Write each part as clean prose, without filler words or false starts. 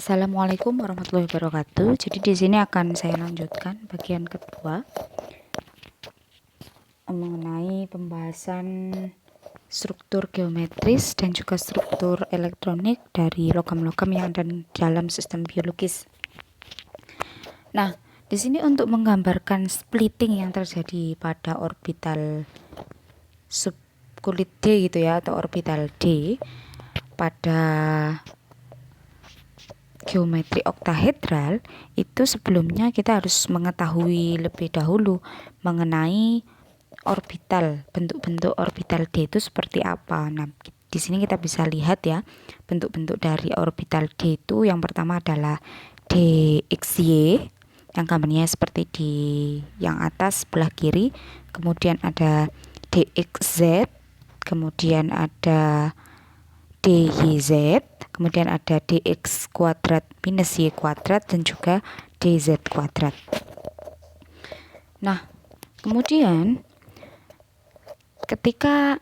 Assalamualaikum warahmatullahi wabarakatuh. Jadi di sini akan saya lanjutkan bagian kedua mengenai pembahasan struktur geometris dan juga struktur elektronik dari logam-logam yang ada dalam sistem biologis. Nah, di sini untuk menggambarkan splitting yang terjadi pada orbital subkulit D gitu ya, atau orbital D pada geometri oktahedral, itu sebelumnya kita harus mengetahui lebih dahulu mengenai orbital, bentuk-bentuk orbital D itu seperti apa. Nah, di sini kita bisa lihat ya, bentuk-bentuk dari orbital D itu yang pertama adalah DXY, yang gambarnya seperti di yang atas sebelah kiri, kemudian ada DXZ, kemudian ada DYZ, kemudian ada dx kuadrat minus y kuadrat, dan juga dz kuadrat. Nah, kemudian ketika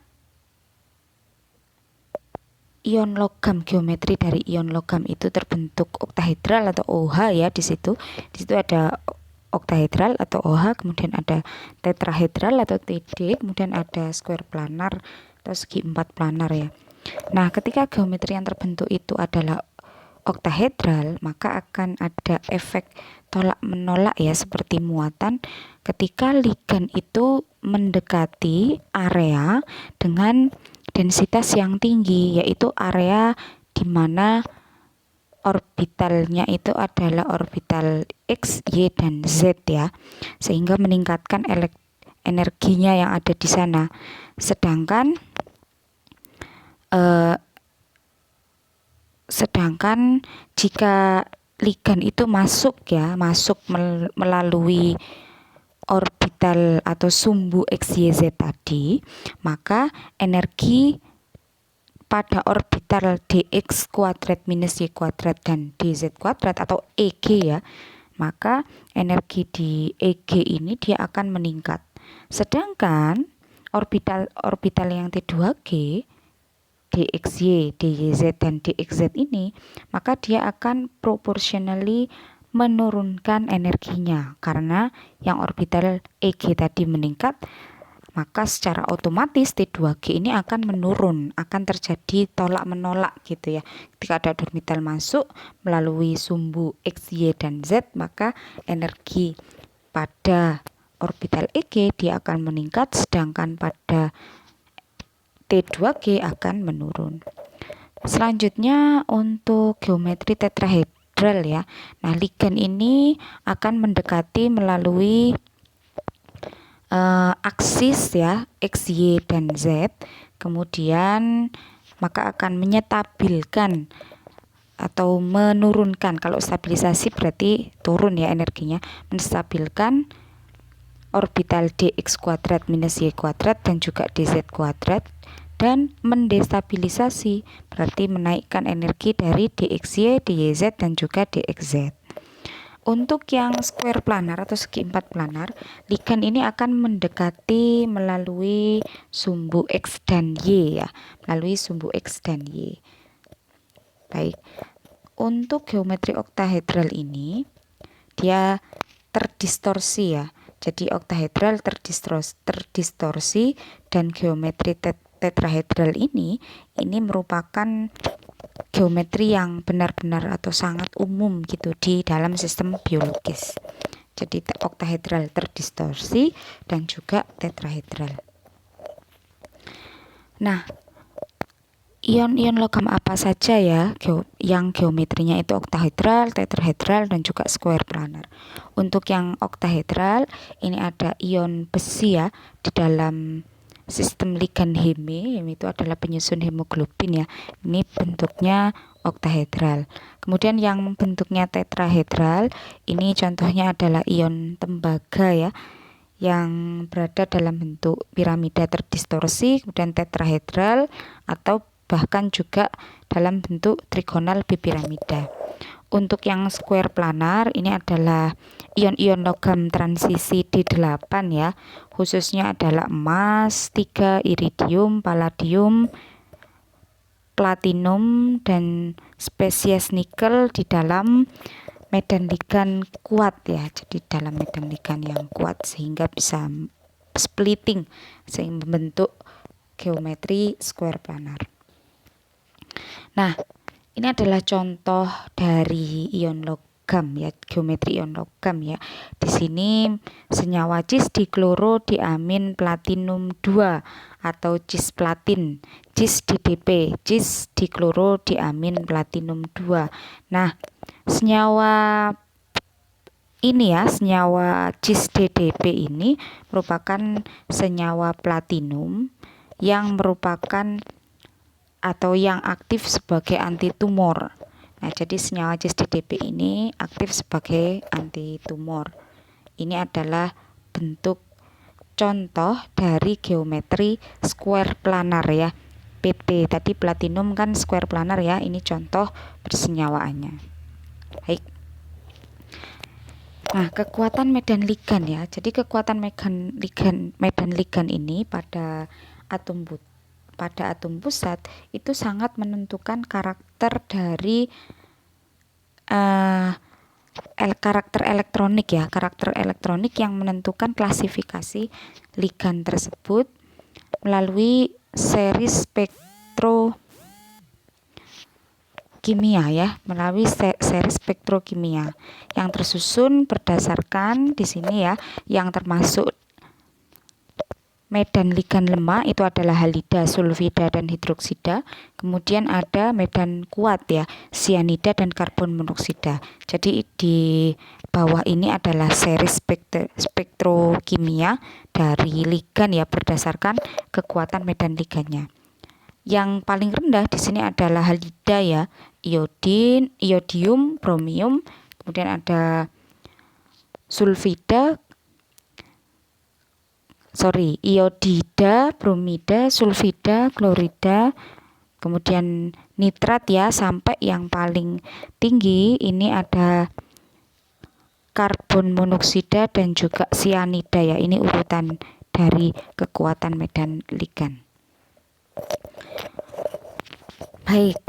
ion logam, geometri dari ion logam itu terbentuk oktahedral atau OH ya, di situ ada oktahedral atau OH, kemudian ada tetrahedral atau TD, kemudian ada square planar atau segi empat planar ya. Nah, ketika geometri yang terbentuk itu adalah oktahedral, maka akan ada efek tolak menolak ya, seperti muatan ketika ligan itu mendekati area dengan densitas yang tinggi, yaitu area di mana orbitalnya itu adalah orbital X, Y, dan Z ya, sehingga meningkatkan energinya yang ada di sana. Sedangkan jika ligan itu masuk melalui orbital atau sumbu XYZ tadi, maka energi pada orbital dx kuadrat minus y kuadrat dan dz kuadrat atau EG ya, maka energi di EG ini dia akan meningkat. Sedangkan orbital yang T2G, DXY, DYZ, dan DXZ ini, maka dia akan proportionally menurunkan energinya, karena yang orbital EG tadi meningkat, maka secara otomatis T2G ini akan menurun, akan terjadi tolak menolak gitu ya. Ketika ada orbital masuk melalui sumbu X, Y, dan Z, maka energi pada orbital EG dia akan meningkat, sedangkan pada T2G akan menurun. Selanjutnya untuk geometri tetrahedral ya. Nah, ligan ini akan mendekati melalui aksis ya, X, Y, dan Z. Kemudian maka akan menyetabilkan atau menurunkan, kalau stabilisasi berarti turun ya energinya, menstabilkan orbital dx kuadrat minus y kuadrat dan juga dz kuadrat, dan mendestabilisasi berarti menaikkan energi dari dxy, dyz, dan juga dxz. Untuk yang square planar atau segi empat planar, ligan ini akan mendekati melalui sumbu X dan Y ya, melalui sumbu X dan Y. Baik, untuk geometri oktahedral ini dia terdistorsi ya. Jadi oktahedral terdistorsi, dan geometri tetrahedral ini merupakan geometri yang benar-benar atau sangat umum gitu di dalam sistem biologis. Jadi oktahedral terdistorsi dan juga tetrahedral. Nah, ion-ion logam apa saja ya yang geometrinya itu oktahedral, tetrahedral, dan juga square planar. Untuk yang oktahedral ini ada ion besi ya di dalam sistem ligan heme itu adalah penyusun hemoglobin ya. Ini bentuknya oktahedral. Kemudian yang bentuknya tetrahedral ini contohnya adalah ion tembaga ya, yang berada dalam bentuk piramida terdistorsi, kemudian tetrahedral, atau bahkan juga dalam bentuk trigonal bipiramida. Untuk yang square planar ini adalah ion-ion logam transisi D8 ya, khususnya adalah emas 3, iridium, palladium, platinum dan spesies nikel di dalam medan ligan kuat ya. Jadi dalam medan ligan yang kuat sehingga bisa splitting sehingga membentuk geometri square planar. Nah, ini adalah contoh dari ion logam ya, geometri ion logam ya. Di sini senyawa cis-dikloro-diamin platinum 2 atau cisplatin, cis-DDP, cis-dikloro-diamin platinum 2. Nah, senyawa ini ya, senyawa cis-DDP ini merupakan senyawa platinum yang merupakan atau yang aktif sebagai anti tumor. Nah, jadi senyawa cis-DDP ini aktif sebagai anti tumor. Ini adalah bentuk contoh dari geometri square planar ya. PT tadi platinum kan square planar ya, ini contoh persenyawaannya. Baik. Nah, kekuatan medan ligan ya. Jadi kekuatan medan ligan ini pada atom pusat itu sangat menentukan karakter dari karakter elektronik ya, karakter elektronik yang menentukan klasifikasi ligan tersebut melalui seri spektrokimia ya, melalui seri spektrokimia yang tersusun berdasarkan di sini ya, yang termasuk medan ligan lemah itu adalah halida, sulfida, dan hidroksida. Kemudian ada medan kuat ya, sianida dan karbon monoksida. Jadi di bawah ini adalah seri spektrokimia dari ligan ya, berdasarkan kekuatan medan ligannya. Yang paling rendah di sini adalah halida ya, iodium, bromium, kemudian ada iodida, bromida, sulfida, klorida, kemudian nitrat ya, sampai yang paling tinggi ini ada karbon monoksida dan juga sianida ya. Ini urutan dari kekuatan medan ligan. Baik.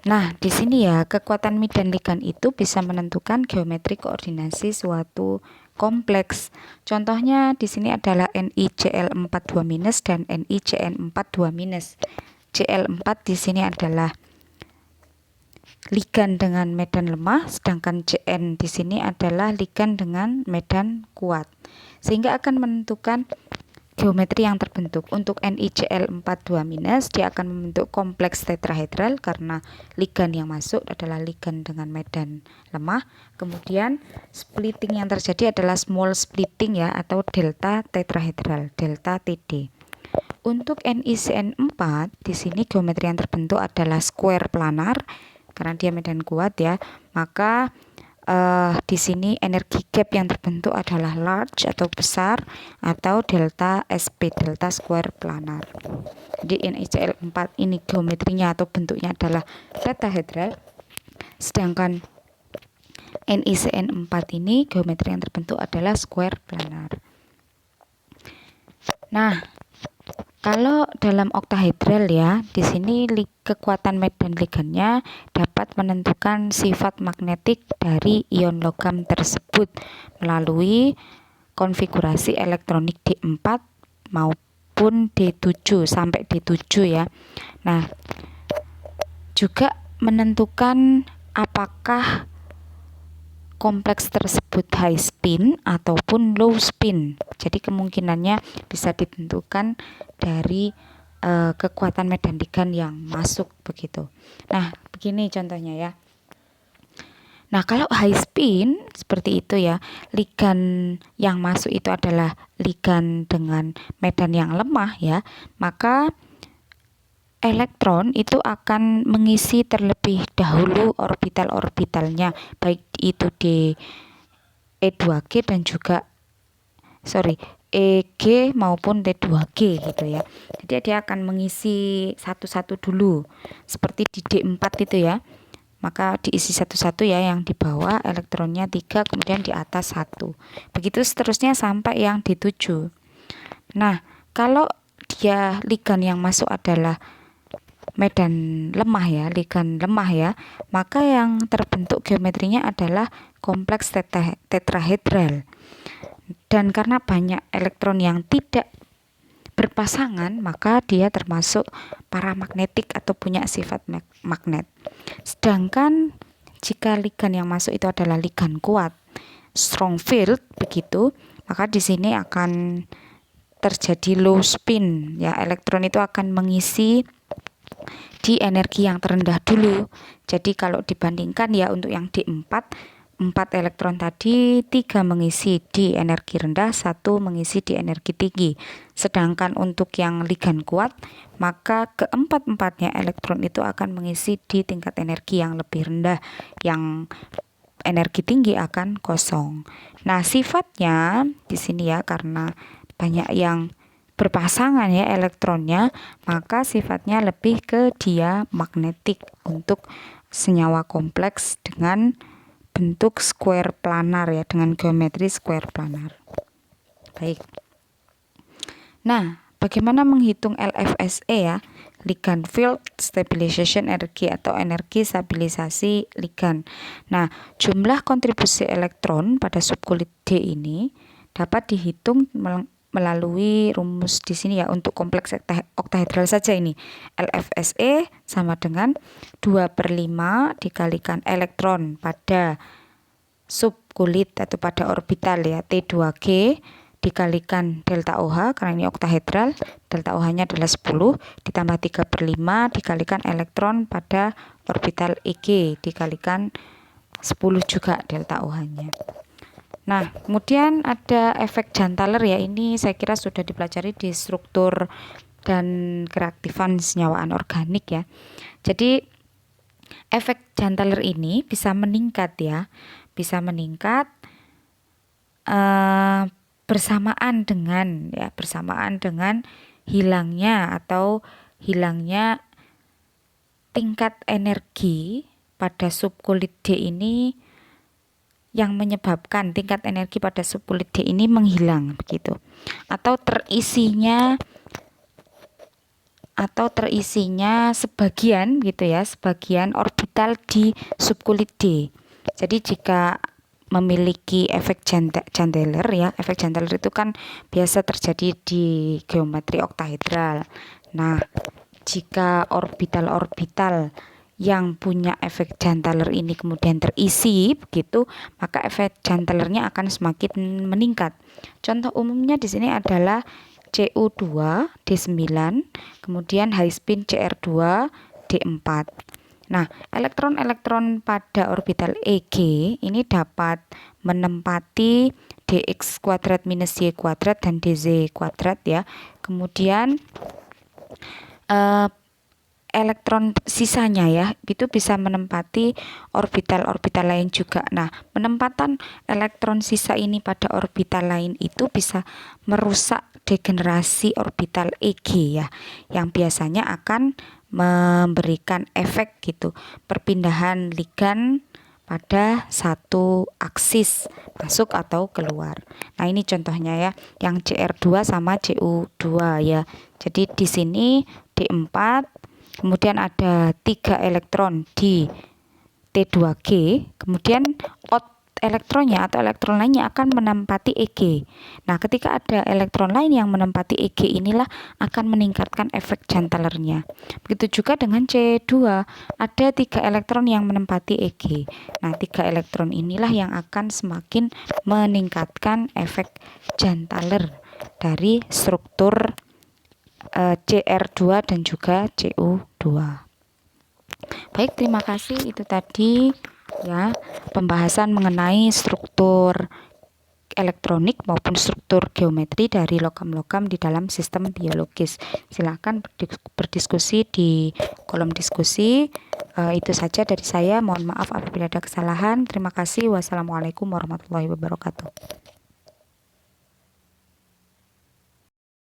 Nah, di sini ya, kekuatan medan ligan itu bisa menentukan geometri koordinasi suatu kompleks. Contohnya di sini adalah NiCl42- dan NiCN42-. Cl4 di sini adalah ligan dengan medan lemah, sedangkan Cn di sini adalah ligan dengan medan kuat. Sehingga akan menentukan geometri yang terbentuk. Untuk NiCl42- dia akan membentuk kompleks tetrahedral karena ligan yang masuk adalah ligan dengan medan lemah. Kemudian splitting yang terjadi adalah small splitting ya, atau delta tetrahedral, delta TD. Untuk NiCN4 di sini geometri yang terbentuk adalah square planar karena dia medan kuat ya. Maka di sini energi gap yang terbentuk adalah large atau besar atau delta SP, delta square planar. Jadi NiCl4 ini geometrinya atau bentuknya adalah tetrahedral, sedangkan NiCN4 ini geometri yang terbentuk adalah square planar. Nah, kalau dalam oktahedral ya, di sini kekuatan medan ligannya dapat menentukan sifat magnetik dari ion logam tersebut melalui konfigurasi elektronik D4 maupun D7 sampai D7 ya. Nah, juga menentukan apakah kompleks tersebut high spin ataupun low spin. Jadi kemungkinannya bisa ditentukan dari kekuatan medan ligan yang masuk begitu. Nah, begini contohnya ya. Nah, kalau high spin seperti itu ya, ligan yang masuk itu adalah ligan dengan medan yang lemah ya, maka elektron itu akan mengisi terlebih dahulu orbital-orbitalnya, baik itu di E2G dan juga EG maupun T2G gitu ya. Jadi dia akan mengisi satu-satu dulu seperti di D4 itu ya. Maka diisi satu-satu ya, yang di bawah elektronnya 3, kemudian di atas 1. Begitu seterusnya sampai yang D7. Nah, kalau dia ligan yang masuk adalah medan lemah ya, ligan lemah ya, maka yang terbentuk geometrinya adalah kompleks tetrahedral. Dan karena banyak elektron yang tidak berpasangan, maka dia termasuk paramagnetik atau punya sifat magnet. Sedangkan jika ligan yang masuk itu adalah ligan kuat, strong field begitu, maka di sini akan terjadi low spin ya, elektron itu akan mengisi di energi yang terendah dulu. Jadi kalau dibandingkan ya untuk yang D4, 4 elektron tadi 3 mengisi di energi rendah, 1 mengisi di energi tinggi. Sedangkan untuk yang ligan kuat, maka keempat-empatnya elektron itu akan mengisi di tingkat energi yang lebih rendah, yang energi tinggi akan kosong. Nah, sifatnya di sini ya, karena banyak yang berpasangan ya elektronnya, maka sifatnya lebih ke dia magnetik untuk senyawa kompleks dengan bentuk square planar ya, dengan geometri square planar. Baik. Nah, bagaimana menghitung LFSE ya? Ligand Field Stabilization Energy atau energi stabilisasi ligan. Nah, jumlah kontribusi elektron pada subkulit D ini dapat dihitung melalui rumus di sini ya, untuk kompleks oktahedral saja ini. LFSE sama dengan 2/5 dikalikan elektron pada subkulit atau pada orbital ya, T2G dikalikan delta OH, karena ini oktahedral, delta OH-nya adalah 10, ditambah 3/5 dikalikan elektron pada orbital EG dikalikan 10 juga delta OH-nya. Nah, kemudian ada efek Janthaler ya, ini saya kira sudah dipelajari di struktur dan kereaktifan senyawa anorganik ya. Jadi efek Janthaler ini bisa meningkat ya, bisa meningkat bersamaan dengan hilangnya tingkat energi pada subkulit D ini, yang menyebabkan tingkat energi pada subkulit D ini menghilang begitu, atau terisinya sebagian gitu ya, sebagian orbital di subkulit D. Jadi jika memiliki efek Janthaler ya, efek Janthaler itu kan biasa terjadi di geometri oktahedral. Nah, jika orbital-orbital yang punya efek Janthaler ini kemudian terisi begitu, maka efek Janthalernya akan semakin meningkat. Contoh umumnya di sini adalah Cu2 D9, kemudian high spin Cr2 D4. Nah, elektron-elektron pada orbital EG ini dapat menempati dx kuadrat minus y kuadrat dan dz kuadrat ya. Kemudian elektron sisanya ya, itu bisa menempati orbital-orbital lain juga. Nah, penempatan elektron sisa ini pada orbital lain itu bisa merusak degenerasi orbital EG ya, yang biasanya akan memberikan efek gitu, perpindahan ligan pada satu aksis masuk atau keluar. Nah, ini contohnya ya, yang Cr2 sama Cu2 ya. Jadi di sini D4, kemudian ada 3 elektron di T2G, kemudian elektronnya atau elektron lainnya akan menempati EG. Nah, ketika ada elektron lain yang menempati EG, inilah akan meningkatkan efek Janthalernya. Begitu juga dengan C2, ada 3 elektron yang menempati EG. Nah, 3 elektron inilah yang akan semakin meningkatkan efek Janthaler dari struktur Cr2 dan juga Cu2. Baik, terima kasih, itu tadi ya pembahasan mengenai struktur elektronik maupun struktur geometri dari logam-logam di dalam sistem biologis. Silakan berdiskusi di kolom diskusi. Itu saja dari saya, mohon maaf apabila ada kesalahan. Terima kasih. Wassalamualaikum warahmatullahi wabarakatuh.